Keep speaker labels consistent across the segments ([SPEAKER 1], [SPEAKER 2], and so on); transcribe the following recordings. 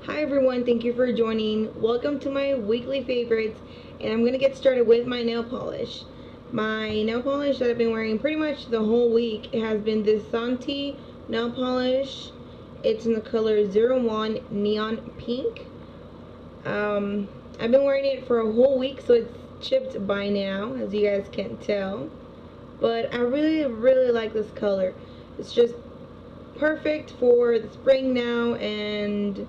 [SPEAKER 1] Hi everyone, thank you for joining. Welcome to my weekly favorites, and I'm going to get started with my nail polish. My nail polish that I've been wearing pretty much the whole week has been this Santi nail polish. It's in the color 01 Neon Pink. I've been wearing it for a whole week, so it's chipped by now, as you guys can tell. But I really like this color. It's just perfect for the spring now, and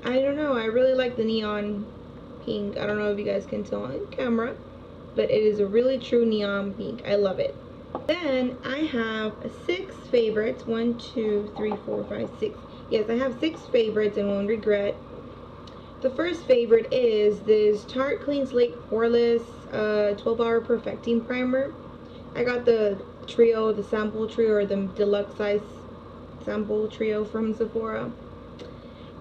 [SPEAKER 1] I don't know, I really like the neon pink. I don't know if you guys can tell on camera, but it is a really true neon pink. I love it. Then I have 6 favorites. 1, 2, 3, 4, 5, 6. Yes, I have 6 favorites and 1 regret. The first favorite is this Tarte Clean Slate Poreless 12-Hour Perfecting Primer. I got the trio, the sample trio, or the deluxe size sample trio from Sephora.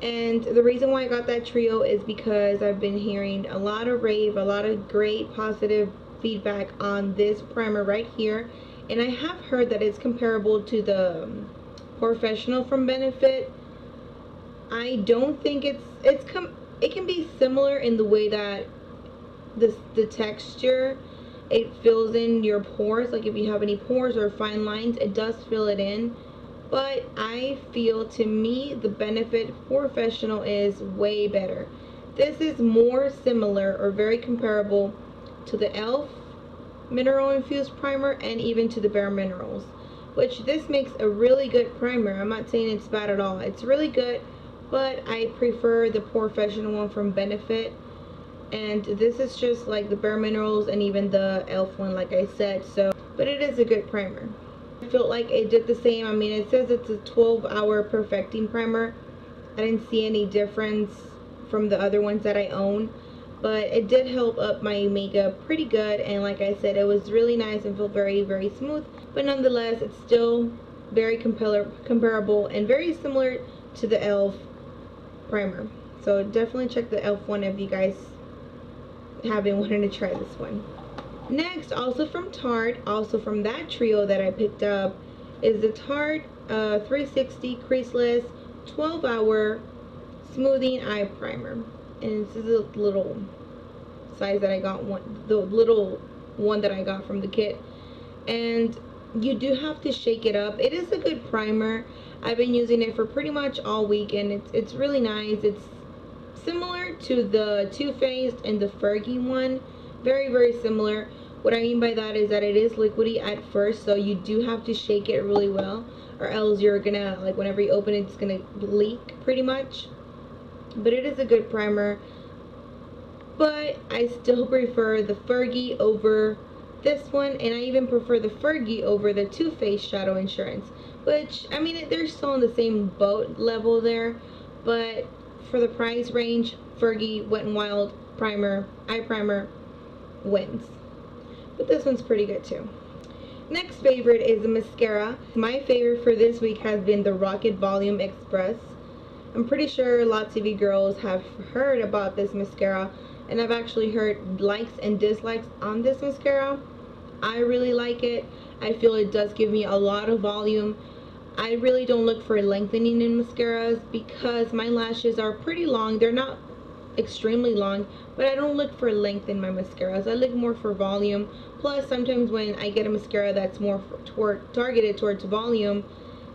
[SPEAKER 1] And the reason why I got that trio is because I've been hearing a lot of rave, a lot of great positive feedback on this primer right here. And I have heard that it's comparable to the Professional from Benefit. I don't think it can be similar in the way that the texture, it fills in your pores. Like if you have any pores or fine lines, it does fill it in. But I feel, to me, the Benefit Professional is way better. This is more similar or very comparable to the e.l.f. Mineral Infused Primer and even to the Bare Minerals, which this makes a really good primer. I'm not saying it's bad at all. It's really good, but I prefer the Professional one from Benefit. And this is just like the Bare Minerals and even the e.l.f. one, like I said. So, but it is a good primer. I felt like it did the same. I mean, it says it's a 12-hour perfecting primer. I didn't see any difference from the other ones that I own, but it did help up my makeup pretty good. And like I said, it was really nice and felt very smooth, but nonetheless it's still very comparable and very similar to the e.l.f. primer. So definitely check the e.l.f. one if you guys haven't wanted to try this one. Next, also from Tarte, also from that trio that I picked up, is the Tarte 360 Creaseless 12-Hour Smoothing Eye Primer. And this is a little size that I got, the little one that I got from the kit. And you do have to shake it up. It is a good primer. I've been using it for pretty much all week, and it's really nice. It's similar to the Too Faced and the Fergie one. Very similar. What I mean by that is that it is liquidy at first, so you do have to shake it really well, or else you're gonna, like, whenever you open it, it's gonna leak pretty much. But it is a good primer, but I still prefer the Fergie over this one, and I even prefer the Fergie over the Too Faced Shadow Insurance, which, I mean, they're still in the same boat level there, but for the price range, Fergie Wet n Wild primer, eye primer, wins. But this one's pretty good too. Next favorite is the mascara. My favorite for this week has been the Rocket Volume Express. I'm pretty sure lots of you girls have heard about this mascara, and I've actually heard likes and dislikes on this mascara. I really like it. I feel it does give me a lot of volume. I really don't look for lengthening in mascaras because my lashes are pretty long. They're not extremely long, but I don't look for length in my mascaras. I look more for volume. Plus, sometimes when I get a mascara that's more targeted towards volume,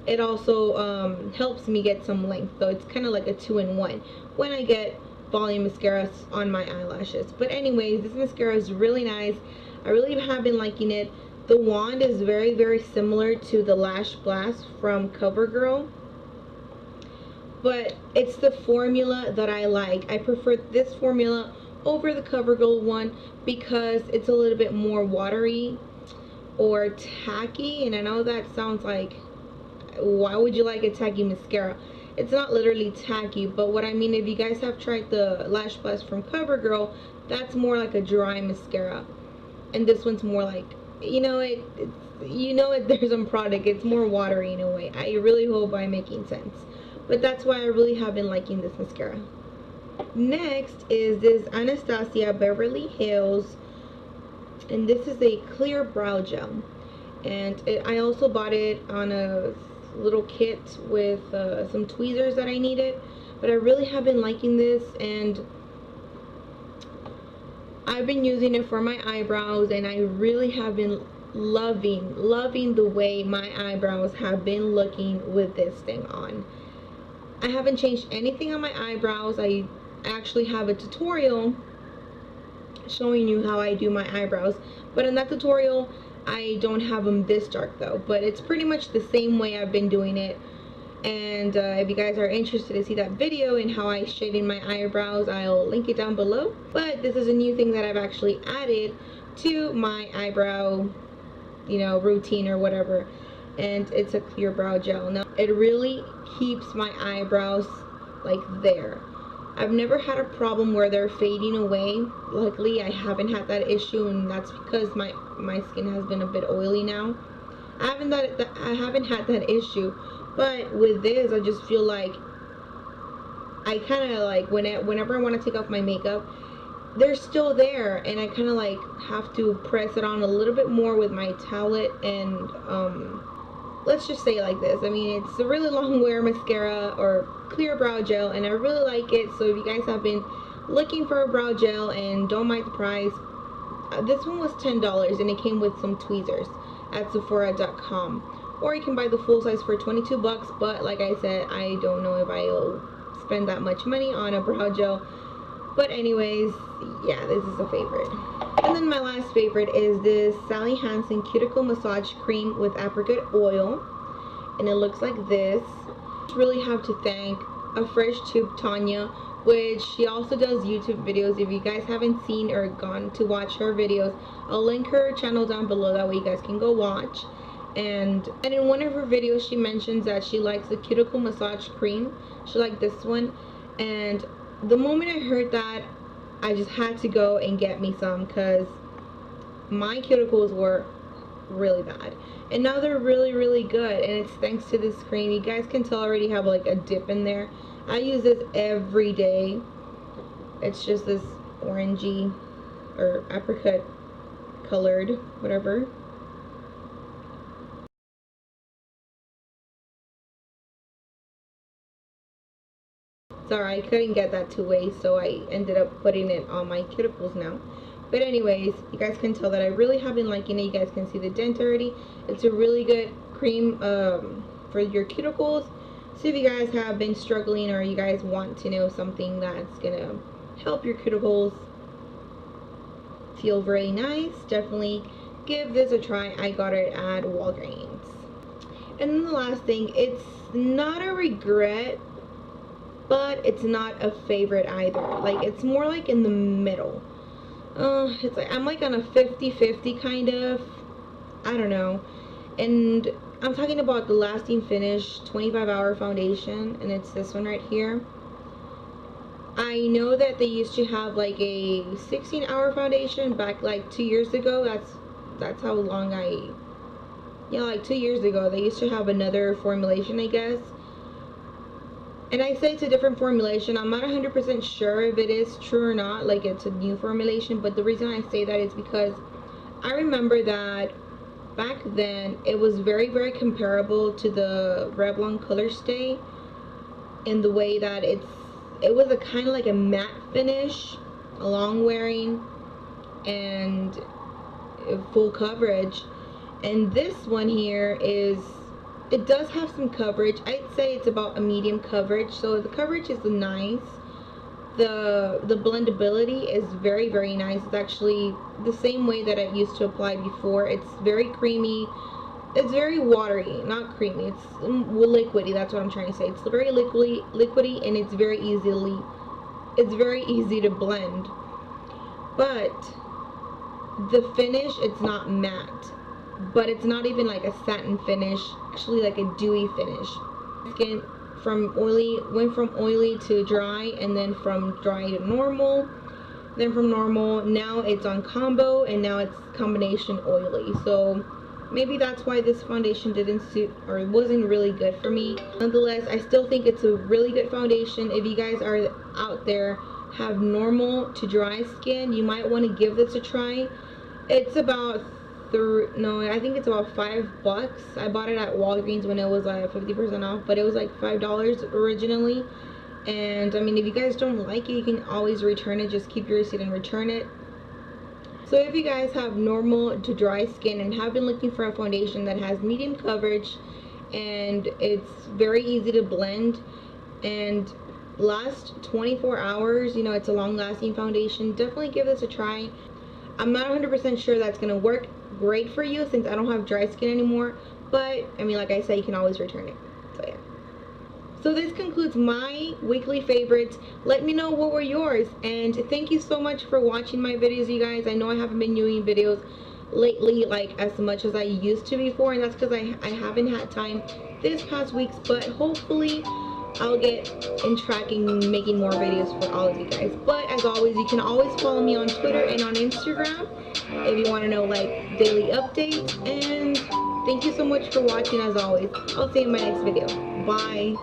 [SPEAKER 1] it also helps me get some length. So it's kind of like a 2-in-1 when I get volume mascaras on my eyelashes. But anyways, this mascara is really nice. I really have been liking it. The wand is very similar to the Lash Blast from CoverGirl, but it's the formula that I like. I prefer this formula over the CoverGirl one because it's a little bit more watery or tacky, and I know that sounds like, why would you like a tacky mascara? It's not literally tacky, but what I mean, if you guys have tried the Lash Blast from CoverGirl, that's more like a dry mascara, and this one's more like, there's some product, it's more watery in a way. I really hope I'm making sense. But that's why I really have been liking this mascara. Next is this Anastasia Beverly Hills, and this is a clear brow gel, and I also bought it on a little kit with some tweezers that I needed, but I really have been liking this, and I've been using it for my eyebrows, and I really have been loving the way my eyebrows have been looking with this thing on. I haven't changed anything on my eyebrows. I actually have a tutorial showing you how I do my eyebrows, but in that tutorial I don't have them this dark though, but it's pretty much the same way I've been doing it. And if you guys are interested to see that video and how I shaded my eyebrows, I'll link it down below. But this is a new thing that I've actually added to my eyebrow, you know, routine or whatever, and it's a clear brow gel. Now it really keeps my eyebrows like there. I've never had a problem where they're fading away. Luckily I haven't had that issue, and that's because my skin has been a bit oily now. I haven't had that issue. But with this, I just feel like I kind of like whenever I want to take off my makeup, they're still there, and I kind of like have to press it on a little bit more with my towelette. And let's just say like this, I mean, it's a really long wear mascara or clear brow gel, and I really like it. So if you guys have been looking for a brow gel and don't mind the price, this one was $10, and it came with some tweezers at Sephora.com. Or you can buy the full size for 22 bucks, but like I said, I don't know if I'll spend that much money on a brow gel. But anyways, yeah, this is a favorite. And then my last favorite is this Sally Hansen Cuticle Massage Cream with apricot oil. And it looks like this. I really have to thank a fresh tube Tanya, which she also does YouTube videos. If you guys haven't seen or gone to watch her videos, I'll link her channel down below, that way you guys can go watch. And in one of her videos she mentions that she likes the cuticle massage cream. She liked this one, and the moment I heard that, I just had to go and get me some, because my cuticles were really bad, and now they're really good, and it's thanks to this cream. You guys can tell I already have like a dip in there. I use this every day. It's just this orangey or apricot colored whatever. Sorry, I couldn't get that to waste, so I ended up putting it on my cuticles now. But anyways, you guys can tell that I really have been liking it. You guys can see the dent already. It's a really good cream for your cuticles. So if you guys have been struggling, or you guys want to know something that's gonna help your cuticles feel very nice, definitely give this a try. I got it at Walgreens. And then the last thing, it's not a regret, but it's not a favorite either. Like, it's more like in the middle. It's like I'm like on a 50-50 kind of, I don't know. And I'm talking about the Lasting Finish 25-hour foundation, and it's this one right here. I know that they used to have like a 16-hour foundation back like 2 years ago. That's how long like 2 years ago they used to have another formulation, I guess. And I say it's a different formulation. I'm not 100% sure if it is true or not, like it's a new formulation, but the reason I say that is because I remember that back then it was very comparable to the Revlon Color Stay in the way that it was a kind of like a matte finish, a long wearing, and full coverage. And this one here it does have some coverage. I'd say it's about a medium coverage, so the coverage is nice. The blendability is very nice. It's actually the same way that I used to apply before. It's very creamy. It's very watery, not creamy. It's liquidy. That's what I'm trying to say. It's very liquidy, and it's very easy to blend. But the finish, it's not matte, but it's not even like a satin finish, actually like a dewy finish. Skin went from oily to dry, and then from dry to normal, then from normal, now it's on combo, and now it's combination oily. So maybe that's why this foundation didn't suit, or wasn't really good for me. Nonetheless, I still think it's a really good foundation. If you guys are out there, have normal to dry skin, you might want to give this a try. It's about I think it's about $5. I bought it at Walgreens when it was like 50% off, but it was like $5 originally, And I mean, if you guys don't like it, you can always return it. Just keep your receipt and return it. So if you guys have normal to dry skin and have been looking for a foundation that has medium coverage and it's very easy to blend and last 24 hours, you know, it's a long-lasting foundation, definitely give this a try. I'm not 100% sure that's going to work great for you since I don't have dry skin anymore, but I mean, like I said, you can always return it. So yeah. So this concludes my weekly favorites. Let me know what were yours, and thank you so much for watching my videos, you guys. I know I haven't been doing videos lately like as much as I used to before, and that's because I haven't had time this past weeks, but hopefully I'll get in tracking making more videos for all of you guys. But as always, you can always follow me on Twitter and on Instagram if you want to know like daily updates. And thank you so much for watching as always. I'll see you in my next video. Bye.